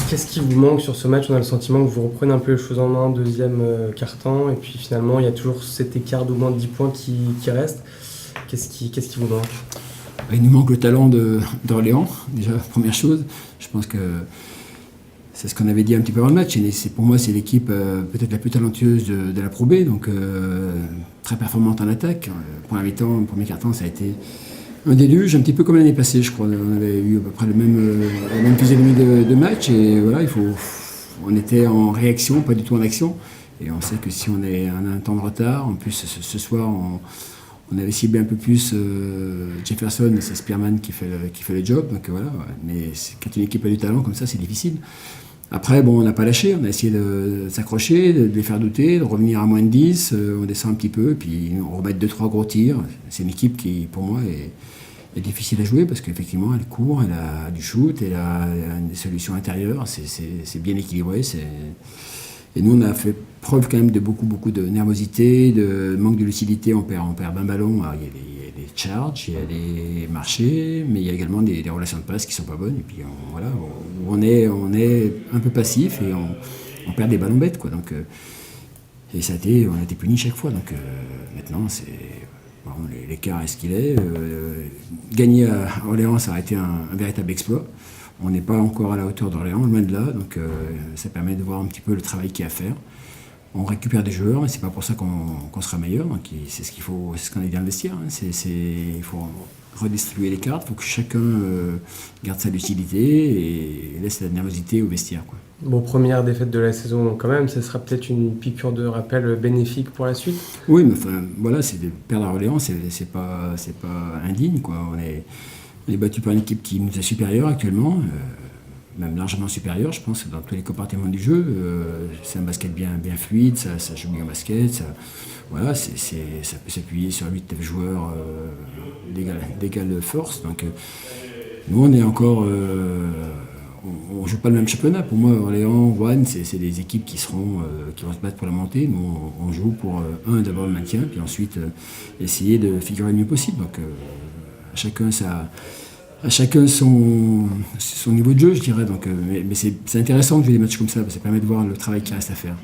qu'est-ce qui vous manque sur ce match? On a le sentiment que vous reprenez un peu les choses en main, deuxième quart-temps, et puis finalement il y a toujours cet écart d'au moins 10 points qui reste. Qu'est-ce qui vous manque? Il nous manque le talent d'Orléans, déjà, première chose. Je pense que c'est ce qu'on avait dit un petit peu avant le match. Et pour moi, c'est l'équipe peut-être la plus talentueuse de la Pro B, donc très performante en attaque. Premier quart-temps, ça a été un déluge, un petit peu comme l'année passée, je crois. On avait eu à peu près la même physionomie de match. Et voilà, on était en réaction, pas du tout en action. Et on sait que si on a un temps de retard, en plus ce soir, on avait ciblé un peu plus Jefferson, c'est Spearman qui fait le job. Donc voilà, mais quand une équipe a du talent comme ça, c'est difficile. Après, bon, on n'a pas lâché, on a essayé de s'accrocher, de les faire douter, de revenir à moins de 10, on descend un petit peu, puis on remet 2-3 gros tirs. C'est une équipe qui, pour moi, est difficile à jouer parce qu'effectivement, elle court, elle a du shoot, elle a des solutions intérieures, c'est bien équilibré. Et nous, on a fait preuve quand même de beaucoup de nervosité, de manque de lucidité. On perd 20 ballons. Alors, il y a des charges, il y a des marchés, mais il y a également des relations de passe qui sont pas bonnes. Et puis on est un peu passif et on perd des ballons bêtes, quoi. Donc, et on a été punis chaque fois. Donc maintenant, bon, l'écart est ce qu'il est. Gagner à Orléans, ça a été un véritable exploit. On n'est pas encore à la hauteur d'Orléans, loin de là, donc ça permet de voir un petit peu le travail qu'il y a à faire. On récupère des joueurs, mais c'est pas pour ça qu'on sera meilleur. Donc c'est ce qu'on a dit dans le vestiaire. Il faut redistribuer les cartes, il faut que chacun garde sa lucidité et laisse la nervosité au vestiaire, quoi. Bon, première défaite de la saison, donc quand même, ce sera peut-être une piqûre de rappel bénéfique pour la suite. Oui, mais enfin, voilà, c'est de perdre à Orléans, c'est pas indigne, quoi. On est battu par une équipe qui nous est supérieure actuellement, même largement supérieure, je pense, dans tous les compartiments du jeu. C'est un basket bien fluide, ça joue bien au basket, voilà, ça peut s'appuyer sur 8-9 joueurs d'égale force. Donc nous, on est encore... on ne joue pas le même championnat. Pour moi, Orléans, Roanne, c'est des équipes qui vont se battre pour la montée. Nous, on joue pour, d'abord le maintien, puis ensuite essayer de figurer le mieux possible. Donc, à chacun son niveau de jeu, je dirais. Donc, mais c'est intéressant de jouer des matchs comme ça, parce que ça permet de voir le travail qui reste à faire.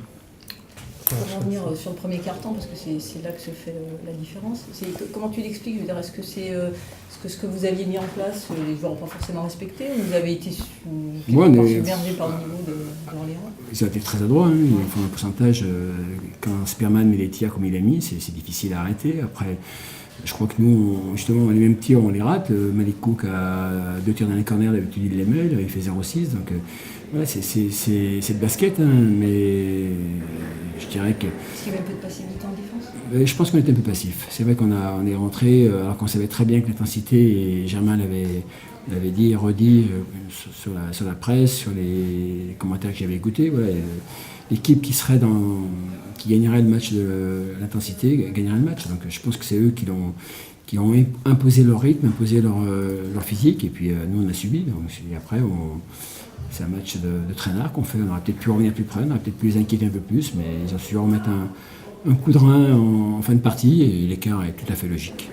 Pour revenir sur le premier quart-temps, parce que c'est là que se fait la différence. Comment tu l'expliques? Je veux dire, est-ce que c'est ce que vous aviez mis en place, les joueurs n'ont pas forcément respecté, ou vous avez été submergé par le niveau d'Orléans? Ils ont été très adroits, hein. Ils font un pourcentage. Quand Spearman met les tirs comme il a mis, c'est difficile à arrêter. Après, je crois que nous, justement, les mêmes tirs, on les rate. Malik Cook a 2 tirs dans les corners, d'habitude il les met, il fait 0,6. Donc voilà, c'est de basket, hein, mais je dirais que... Est-ce qu'il y avait un peu de passivité en défense? Je pense qu'on était un peu passif. C'est vrai qu'on est rentré, alors qu'on savait très bien que l'intensité, et Germain l'avait dit et redit sur la presse, sur les commentaires que j'avais écoutés, voilà, l'équipe qui gagnerait le match de l'intensité gagnerait le match. Donc je pense que c'est eux qui ont imposé leur rythme, imposé leur physique, et puis nous on a subi. Donc, et après, c'est un match de traînard qu'on fait. On aurait peut-être pu revenir plus près, on aurait peut-être pu les inquiéter un peu plus, mais ils ont su remettre un coup de rein en fin de partie, et l'écart est tout à fait logique.